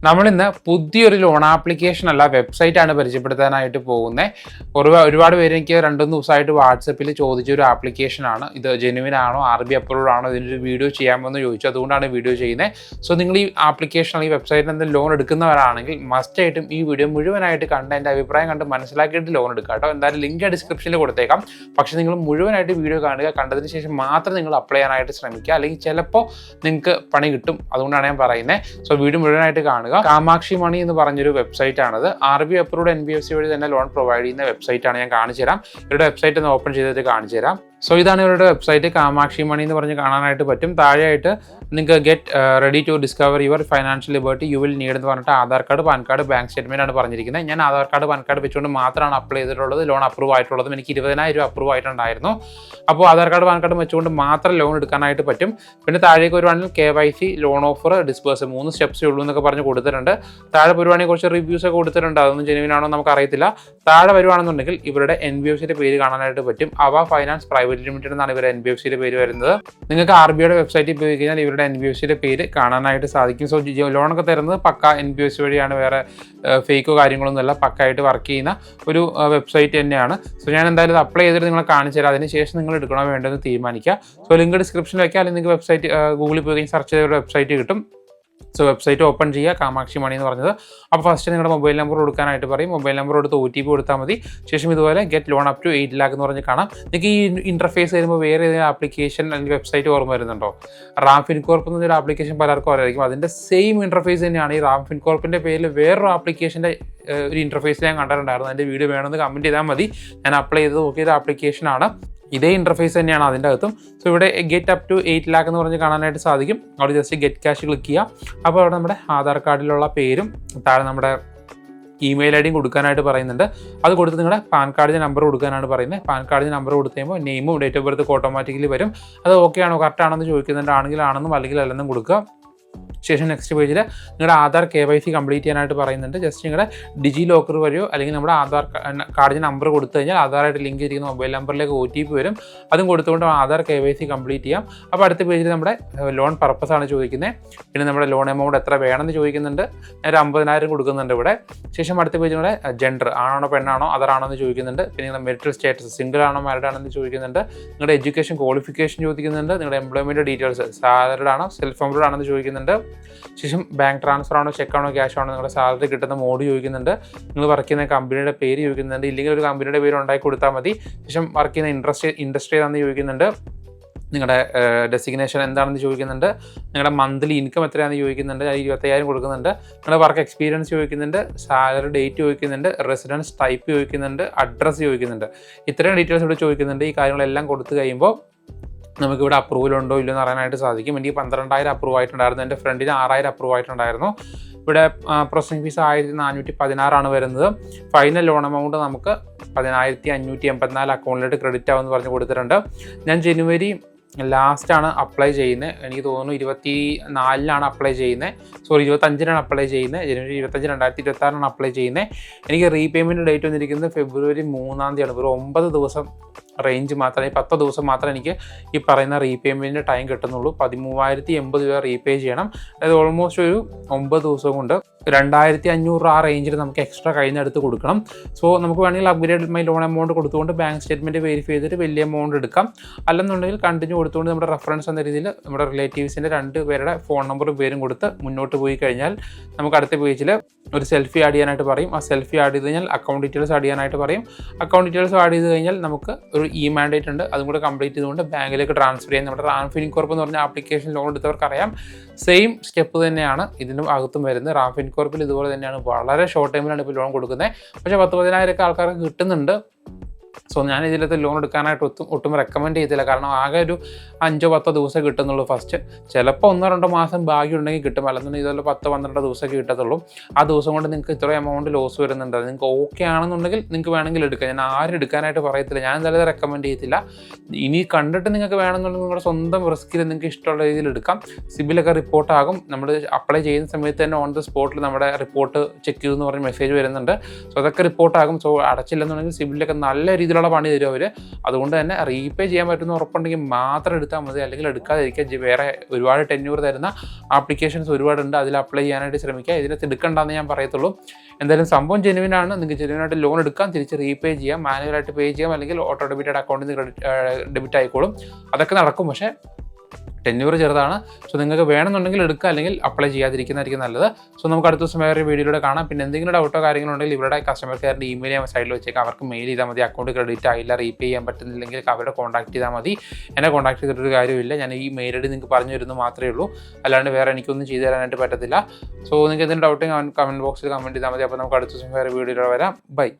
നമ്മളിന്ന് പുതിയൊരു loan application അല്ല വെബ്സൈറ്റാണ് പരിചയപ്പെടുത്താനായിട്ട് പോകുന്നത്. ഒരുപാട് പേര് എനിക്ക് 2-3 ദിവസമായിട്ട് വാട്സപ്പിൽ ചോദിച്ചൊരു ആപ്ലിക്കേഷനാണ്. ഇത് ജെനുവിൻ ആണോ, RBI അപ്രൂവ്ഡ് ആണോ, ഇതിനൊരു വീഡിയോ ചെയ്യാമെന്ന് ചോദിച്ചു. അതുകൊണ്ടാണ് വീഡിയോ ചെയ്യുന്നത്. സോ നിങ്ങൾ ഈ ആപ്ലിക്കേഷൻ, ഈ വെബ്സൈറ്റിൽ നിന്ന് ലോൺ എടുക്കുന്നവരാണെങ്കിൽ മസ്റ്റായിട്ടും ഈ വീഡിയോ മുഴുവനായിട്ട് കണ്ട് എൻ്റെ അഭിപ്രായം കണ്ട് മനസ്സിലാക്കിയിട്ട് ലോൺ എടുക്കുക കേട്ടോ. എന്തായാലും ലിങ്ക് ഡിസ്ക്രിപ്ഷനിൽ കൊടുത്തേക്കാം. പക്ഷേ നിങ്ങൾ മുഴുവനായിട്ട് വീഡിയോ കാണുക, കണ്ടതിന് ശേഷം മാത്രം നിങ്ങൾ അപ്ലൈ ചെയ്യാനായിട്ട് ശ്രമിക്കുക. അല്ലെങ്കിൽ ചിലപ്പോൾ നിങ്ങൾക്ക് പണി കിട്ടും. അതുകൊണ്ടാണ് ഞാൻ പറയുന്നത്. സോ വീഡിയോ മുഴുവനായിട്ട് കാണുക. കാമാക്ഷി മണി എന്ന് പറഞ്ഞൊരു വെബ്സൈറ്റ് ആണത്. RBI അപ്രൂവ്ഡ് NBFC വഴി തന്നെ ലോൺ പ്രൊവൈഡ് ചെയ്യുന്ന വെബ്സൈറ്റ് ആണ്. ഞാൻ കാണിച്ചു തരാം. ഇവരുടെ വെബ്സൈറ്റ് ഒന്ന് ഓപ്പൺ ചെയ്തിട്ട് കാണിച്ചു തരാം. സോ ഇതാണ് ഇവരുടെ വെബ്സൈറ്റ്. കാമാക്ഷി മണി എന്ന് പറഞ്ഞ് കാണാനായിട്ട് പറ്റും. താഴെയായിട്ട് നിങ്ങൾക്ക് get ready to discover your financial liberty you will need എന്ന് പറഞ്ഞിട്ട് Aadhaar card, PAN card, bank statement ആണ് പറഞ്ഞിരിക്കുന്നത്. ഞാൻ ആധാർ കാർഡ്, പാൻ കാർഡ് വെച്ചുകൊണ്ട് മാത്രമാണ് അപ്ലൈ ചെയ്തിട്ടുള്ളത്. ലോൺ അപ്രൂവ് ആയിട്ടുള്ളതും എനിക്ക് 20,000 രൂപ അപ്രൂവ് ആയിട്ടുണ്ടായിരുന്നു. അപ്പോൾ ആധാർ കാർഡ്, പാൻ കാർഡ് വെച്ചുകൊണ്ട് മാത്രം ലോൺ എടുക്കാനായിട്ട് പറ്റും. പിന്നെ താഴേക്ക് വരുവാണെങ്കിൽ KYC, ലോൺ ഓഫർ, ഡിസ്ബേഴ്സ് 3 സ്റ്റെപ്സേ ഉള്ളൂ എന്നൊക്കെ പറഞ്ഞ് കൊടുത്തിട്ടുണ്ട്. താഴെ വരുവാണെങ്കിൽ കുറച്ച് റിവ്യൂസ് ഒക്കെ കൊടുത്തിട്ടുണ്ട്. അതൊന്നും ജെനുവിൻ ആണോ നമുക്ക് അറിയത്തില്ല. താഴെ വരുവാണെന്നുണ്ടെങ്കിൽ ഇവരുടെ NBFCയുടെ പേര് കാണാനായിട്ട് പറ്റും. അവ ഫൈനാൻസ് പ്രൈവറ്റ് ലിമിറ്റഡ് എന്നാണ് ഇവരുടെ NBFCയുടെ പേര് വരുന്നത്. നിങ്ങൾക്ക് RBIയുടെ വെബ്സൈറ്റിൽ പോയി കഴിഞ്ഞാൽ ഇവരുടെ NBFCയുടെ പേര് കാണാനായിട്ട് സാധിക്കും. സോ ലോണൊക്കെ തരുന്നത് പക്ക NBFC വഴിയാണ്. വേറെ ഫേക്കോ കാര്യങ്ങളൊന്നുമല്ല. പക്കായിട്ട് വർക്ക് ചെയ്യുന്ന ഒരു വെബ്സൈറ്റ് തന്നെയാണ്. സോ ഞാൻ എന്തായാലും അപ്ലൈ ചെയ്തിട്ട് നിങ്ങളെ കാണിച്ചു തരാം. അതിനുശേഷം നിങ്ങൾ എടുക്കണോ വേണ്ടതെന്ന് തീരുമാനിക്കുക. സോ ലിങ്ക് ഡിസ്ക്രിപ്ഷനിൽ വയ്ക്കുക. അല്ലെങ്കിൽ നിങ്ങൾക്ക് വെബ്സൈറ്റ് ഗൂഗിളിൽ പോയി കഴിഞ്ഞാൽ സെർച്ച് ചെയ്ത വെബ്സൈറ്റ് കിട്ടും. സോ വെബ്സൈറ്റ് ഓപ്പൺ ചെയ്യുക. കാമാക്ഷി മണി എന്ന് പറഞ്ഞത്. അപ്പോൾ ഫസ്റ്റ് നിങ്ങളുടെ മൊബൈൽ നമ്പർ കൊടുക്കാനായിട്ട് പറയും. മൊബൈൽ നമ്പർ കൊടുത്ത് OTP കൊടുത്താൽ മതി. ശേഷം ഇതുപോലെ get loan up to 8 lakh എന്ന് പറഞ്ഞ് കാണാം. നിങ്ങൾക്ക് ഈ ഇൻ്റർഫേസ് വരുമ്പോൾ വേറെ ഏതെങ്കിലും ആപ്ലിക്കേഷൻ അല്ലെങ്കിൽ വെബ്സൈറ്റ് ഓർമ്മ വരുന്നുണ്ടോ? റാം ഫിൻകോർപ്പ് എന്നൊരു ആപ്ലിക്കേഷൻ പലർക്കും അറിയായിരിക്കും. അതിൻ്റെ സെയിം ഇൻ്റർഫേസ് തന്നെയാണ് ഈ റാം ഫിൻകോർപ്പിൻ്റെ പേരിൽ വേറൊരു ആപ്ലിക്കേഷൻ്റെ ഒരു ഇൻ്റർഫേസ് ഞാൻ കണ്ടിട്ടുണ്ടായിരുന്നു. അതിൻ്റെ വീഡിയോ വേണമെന്ന് കമൻറ്റ് ചെയ്താൽ മതി. ഞാൻ അപ്ലൈ ചെയ്ത് നോക്കിയൊരു ആപ്ലിക്കേഷനാണ്. ഇതേ ഇൻ്റർഫേസ് തന്നെയാണ് അതിൻ്റെ അകത്തും. സോ ഇവിടെ ഗെറ്റ് അപ് ടു 8 lakh എന്ന് പറഞ്ഞ് കാണാനായിട്ട് സാധിക്കും. അവിടെ ജസ്റ്റ് ഗെറ്റ് ക്യാഷ് ക്ലിക്ക് ചെയ്യുക. അപ്പോൾ അവിടെ നമ്മുടെ ആധാർ കാർഡിലുള്ള പേരും താഴെ നമ്മുടെ ഇമെയിൽ ID കൊടുക്കാനായിട്ട് പറയുന്നുണ്ട്. അത് കൊടുത്ത് നിങ്ങളുടെ പാൻ കാർഡിൻ്റെ നമ്പർ കൊടുക്കാനാണ് പറയുന്നത്. പാൻ കാർഡിൻ്റെ നമ്പർ കൊടുത്ത് കഴിയുമ്പോൾ നെയിമും ഡേറ്റ് ഓഫ് ബർത്ത് ഓട്ടോമാറ്റിക്കലി വരും. അത് ഓക്കെ ആണോ, കറക്റ്റ് ആണെന്ന് ചോദിക്കുന്നുണ്ട്. ആണെങ്കിൽ ആണെന്നും അല്ലെങ്കിൽ അല്ലെന്നും കൊടുക്കുക. ശേഷം നെക്സ്റ്റ് പേജിൽ നിങ്ങളുടെ ആധാർ KYC കംപ്ലീറ്റ് ചെയ്യാനായിട്ട് പറയുന്നുണ്ട്. ജസ്റ്റ് നിങ്ങളുടെ ഡിജി ലോക്കർ വഴിയോ അല്ലെങ്കിൽ നമ്മുടെ ആധാർ കാർഡിൻ്റെ നമ്പർ കൊടുത്തു കഴിഞ്ഞാൽ ആധാറായിട്ട് ലിങ്ക് ചെയ്തിരിക്കുന്ന മൊബൈൽ നമ്പറിലേക്ക് OTP വരും. അതും കൊടുത്തുകൊണ്ട് ആധാർ KYC കംപ്ലീറ്റ് ചെയ്യാം. അപ്പോൾ അടുത്ത പേജിൽ നമ്മുടെ ലോൺ പർപ്പസ് ആണ് ചോദിക്കുന്നത്. പിന്നെ നമ്മുടെ ലോൺ എമൗണ്ട് എത്ര വേണമെന്ന് ചോദിക്കുന്നുണ്ട്. ഒരു 50,000 കൊടുക്കുന്നുണ്ട് ഇവിടെ. ശേഷം അടുത്ത പേജിൽ നിങ്ങളുടെ ജെൻഡർ ആണോ പെണ്ണാണോ അതറാണോ എന്ന് ചോദിക്കുന്നുണ്ട്. പിന്നെ നിങ്ങളുടെ മെറിറ്റൽ സ്റ്റാറ്റസ് സിംഗിൾ ആണോ മാരിഡ് ആണെന്ന് ചോദിക്കുന്നുണ്ട്. നിങ്ങളുടെ എഡ്യൂക്കേഷൻ ക്വാളിഫിക്കേഷൻ ചോദിക്കുന്നുണ്ട്. നിങ്ങളുടെ എംപ്ലോയ്മെൻറ്റ് ഡീറ്റെയിൽസ് സാലറിഡ് ആണോ സെൽഫ് എംപ്ലോയ്ഡ് ആണെന്ന് ചോദിക്കുന്നുണ്ട്. ശേഷം ബാങ്ക് ട്രാൻസ്ഫർ ആണോ, ചെക്ക് ആണോ, ക്യാഷ് ആണോ, നിങ്ങളുടെ സാലറി കിട്ടുന്ന മോഡ് ചോദിക്കുന്നുണ്ട്. നിങ്ങൾ വർക്ക് ചെയ്യുന്ന കമ്പനിയുടെ പേര് ചോദിക്കുന്നുണ്ട്. ഇല്ലെങ്കിൽ ഒരു കമ്പനിയുടെ പേര് ഉണ്ടാക്കി കൊടുത്താൽ മതി. ശേഷം വർക്ക് ചെയ്യുന്ന ഇൻഡസ്ട്രി ഏതാണെന്ന് ചോദിക്കുന്നുണ്ട്. നിങ്ങളുടെ ഡെസിഗ്നേഷൻ എന്താണെന്ന് ചോദിക്കുന്നുണ്ട്. നിങ്ങളുടെ മന്ത്ലി ഇൻകം എത്രയാണെന്ന് ചോദിക്കുന്നുണ്ട്. 25,000 കൊടുക്കുന്നുണ്ട്. നിങ്ങളുടെ വർക്ക് എക്സ്പീരിയൻസ് ചോദിക്കുന്നുണ്ട്. സാലറി ഡേറ്റ് ചോദിക്കുന്നുണ്ട്. റെസിഡൻസ് ടൈപ്പ് ചോദിക്കുന്നുണ്ട്. അഡ്രസ്സ് ചോദിക്കുന്നുണ്ട്. ഇത്രയും ഡീറ്റെയിൽസ് ഇവിടെ ചോദിക്കുന്നുണ്ട്. ഈ കാര്യങ്ങളെല്ലാം കൊടുത്തു കഴിയുമ്പോൾ നമുക്കിവിടെ അപ്രൂവൽ ഉണ്ടോ ഇല്ലയോ എന്ന് അറിയാനായിട്ട് സാധിക്കും. എനിക്ക് 12,000 അപ്രൂവ് ആയിട്ടുണ്ടായിരുന്നു. എൻ്റെ ഫ്രണ്ടിന് 6,000 അപ്രൂവ് ആയിട്ടുണ്ടായിരുന്നു. ഇവിടെ പ്രോസസ്സിംഗ് ഫീസ് 1,416 വരുന്നത്. ഫൈനൽ ലോൺ എമൗണ്ട് നമുക്ക് 10,584 അക്കൗണ്ടിലോട്ട് ക്രെഡിറ്റ് ആവുമെന്ന് പറഞ്ഞ് കൊടുത്തിട്ടുണ്ട്. ഞാൻ ജനുവരി ലാസ്റ്റാണ് അപ്ലൈ ചെയ്യുന്നത്. എനിക്ക് തോന്നുന്നു 24-നാണ് അപ്ലൈ ചെയ്യുന്നത്. 25-നാണ് അപ്ലൈ ചെയ്യുന്നത്. ജനുവരി 25, 2026 അപ്ലൈ ചെയ്യുന്നത്. എനിക്ക് റീപേയ്മെൻറ്റ് ഡേറ്റ് വന്നിരിക്കുന്നത് ഫെബ്രുവരി 3 വെറും 9 ദിവസം റേഞ്ച് മാത്രമേ, 10 ദിവസം മാത്രമേ എനിക്ക് ഈ പറയുന്ന റീപേയ്മെൻറ്റിൻ്റെ ടൈം കിട്ടുന്നുള്ളൂ. 13,080 രൂപ റീപേ ചെയ്യണം. അതായത് ഓൾമോസ്റ്റ് ഒരു 9 ദിവസം കൊണ്ട് 2,500 ആ റേഞ്ചിൽ നമുക്ക് എക്സ്ട്രാ കയ്യിൽ നിന്ന് എടുത്ത് കൊടുക്കണം. സോ നമുക്ക് വേണമെങ്കിൽ അപ്ഗ്രേഡ് മൈ ലോൺ എമൗണ്ട് കൊടുത്തുകൊണ്ട് ബാങ്ക് സ്റ്റേറ്റ്മെൻറ്റ് വെരിഫൈ ചെയ്തിട്ട് വലിയ എമൗണ്ട് എടുക്കാം. അല്ലെന്നുണ്ടെങ്കിൽ കണ്ടിന്യൂ കൊടുത്തുകൊണ്ട് നമ്മുടെ റെഫറൻസ് എന്ന രീതിയിൽ നമ്മുടെ റിലേറ്റീവ്സിൻ്റെ 2 പേരുടെ ഫോൺ നമ്പറും പേരും കൊടുത്ത് മുന്നോട്ട് പോയി കഴിഞ്ഞാൽ നമുക്ക് അടുത്ത പേജിൽ ഒരു സെൽഫി ആഡ് ചെയ്യാനായിട്ട് പറയും. ആ സെൽഫി ആഡ് ചെയ്ത് കഴിഞ്ഞാൽ അക്കൗണ്ട് ഡീറ്റെയിൽസ് ആഡ് ചെയ്യാനായിട്ട് പറയും. അക്കൗണ്ട് ഡീറ്റെയിൽസ് ആഡ് ചെയ്ത് കഴിഞ്ഞാൽ നമുക്ക് ഒരു മാൻഡേറ്റ് ഉണ്ട്. അതും കൂടെ കംപ്ലീറ്റ് ചെയ്തുകൊണ്ട് ബാങ്കിലേക്ക് ട്രാൻസ്ഫർ ചെയ്യാൻ നമ്മുടെ റാം ഫിൻകോർപ്പ് എന്ന് പറഞ്ഞ ആപ്ലിക്കേഷൻ ലോൺ എടുത്തവർക്ക് അറിയാം. സെയിം സ്റ്റെപ്പ് തന്നെയാണ് ഇതിനും അകത്തും വരുന്നത്. റാം ഫിൻകോർപ്പിൽ ഇതുപോലെ തന്നെയാണ്. വളരെ ഷോർട്ട് ടൈമിലാണ് ഇപ്പോൾ ലോൺ കൊടുക്കുന്നത്. പക്ഷേ 10,000 ആൾക്കാർക്ക് കിട്ടുന്നുണ്ട്. സോ ഞാൻ ഇതിലത്തെ ലോൺ എടുക്കാനായിട്ട് ഒട്ടും റെക്കമെൻഡ് ചെയ്തില്ല. കാരണം ആകെ ഒരു 5-10 ദിവസം കിട്ടുന്നുള്ളൂ ഫസ്റ്റ്. ചിലപ്പോൾ 1-2 മാസം ഭാഗ്യം ഉണ്ടെങ്കിൽ കിട്ടും. അല്ലെന്നുണ്ടെങ്കിൽ ഇതുപോലെ 10-12 ദിവസമൊക്കെ കിട്ടത്തുള്ളൂ. ആ ദിവസം കൊണ്ട് നിങ്ങൾക്ക് ഇത്ര എമൗണ്ട് ലോസ് വരുന്നുണ്ട്. അത് നിങ്ങൾക്ക് ഓക്കെ ആണെന്നുണ്ടെങ്കിൽ നിങ്ങൾക്ക് വേണമെങ്കിൽ എടുക്കാം. ഞാൻ ആരും എടുക്കാനായിട്ട് പറയത്തില്ല. ഞാൻ എന്തായാലും റെക്കമെൻഡ് ചെയ്യത്തില്ല. ഇനി കണ്ടിട്ട് നിങ്ങൾക്ക് വേണമെന്നുണ്ടെങ്കിൽ നിങ്ങളുടെ സ്വന്തം റിസ്കിൽ നിങ്ങൾക്ക് ഇഷ്ടമുള്ള രീതിയിൽ എടുക്കാം. സിബിലൊക്കെ റിപ്പോർട്ടാകും. നമ്മൾ അപ്ലൈ ചെയ്യുന്ന സമയത്ത് തന്നെ ഓൺ ദ സ്പോട്ടിൽ നമ്മുടെ റിപ്പോർട്ട് ചെക്ക് ചെയ്തെന്ന് പറഞ്ഞ് മെസ്സേജ് വരുന്നുണ്ട്. സോ അതൊക്കെ റിപ്പോർട്ടാകും. സോ അടച്ചില്ലെന്നുണ്ടെങ്കിൽ സിബിലൊക്കെ നല്ല രീതിയിലുള്ള പണി തരും അവർ. അതുകൊണ്ട് തന്നെ റീപേ ചെയ്യാൻ പറ്റുന്ന ഉറപ്പുണ്ടെങ്കിൽ മാത്രം എടുത്താൽ മതി, അല്ലെങ്കിൽ എടുക്കാതിരിക്കുക. വേറെ ഒരുപാട് ടെന്യൂർ തരുന്ന ആപ്ലിക്കേഷൻസ് ഒരുപാടുണ്ട്, അതിൽ അപ്ലൈ ചെയ്യാനായിട്ട് ശ്രമിക്കുക. ഇതിനകത്ത് എടുക്കണ്ടെന്ന് ഞാൻ പറയത്തുള്ളൂ. എന്തായാലും സംഭവം ജെനുവിനാണ്. നിങ്ങൾക്ക് ജെനുവിനായിട്ട് ലോൺ എടുക്കാം, തിരിച്ച് റീപേ ചെയ്യാം, മാനുവലായിട്ട് പേ ചെയ്യാം, അല്ലെങ്കിൽ ഓട്ടോ ഡെബിറ്റഡ് അക്കൗണ്ടിൽ നിന്ന് ഡെബിറ്റ് ആയിക്കോളും. അതൊക്കെ നടക്കും. പക്ഷേ ടെന്യൂർ ചെറുതാണ്. സോ നിങ്ങൾക്ക് വേണമെന്നുണ്ടെങ്കിൽ എടുക്കുക, അല്ലെങ്കിൽ അപ്ലൈ ചെയ്യാതിരിക്കുന്നതായിരിക്കും നല്ലത്. സോ നമുക്ക് അടുത്ത ദിവസം വേറെ വീഡിയോയിലൂടെ കാണാം. പിന്നെ എന്തെങ്കിലും ഡൗട്ടോ കാര്യങ്ങളുണ്ടെങ്കിൽ ഇവരുടെ കസ്റ്റമർ കെയറിൻ്റെ ഇമെയിൽ ഞാൻ സൈഡിൽ വെച്ചേക്കാം. അവർക്ക് മെയിൽ ചെയ്താൽ മതി. അക്കൗണ്ട് ക്രെഡിറ്റ് ആയില്ല, റീപേ ചെയ്യാൻ പറ്റുന്നില്ലെങ്കിൽ അവരുടെ കോൺടാക്ട് ചെയ്താൽ മതി. എന്നെ കോൺടാക്ട് ചെയ്തിട്ടൊരു കാര്യമില്ല. ഞാൻ ഈ മെയിൽ ഐ ഡി നിങ്ങൾക്ക് പറഞ്ഞു തരുന്നു മാത്രമേ ഉള്ളൂ, അല്ലാണ്ട് വേറെ എനിക്കൊന്നും ചെയ്തു തരാനായിട്ട് പറ്റത്തില്ല. സോ നിങ്ങൾക്ക് എന്തെങ്കിലും ഡൗട്ട് കമൻറ്റ് ബോക്സിൽ കമൻറ്റ് ചെയ്താൽ മതി. അപ്പോൾ നമുക്ക് അടുത്ത ദിവസം വേറെ വീഡിയോയിലൂടെ വരാം. ബൈ.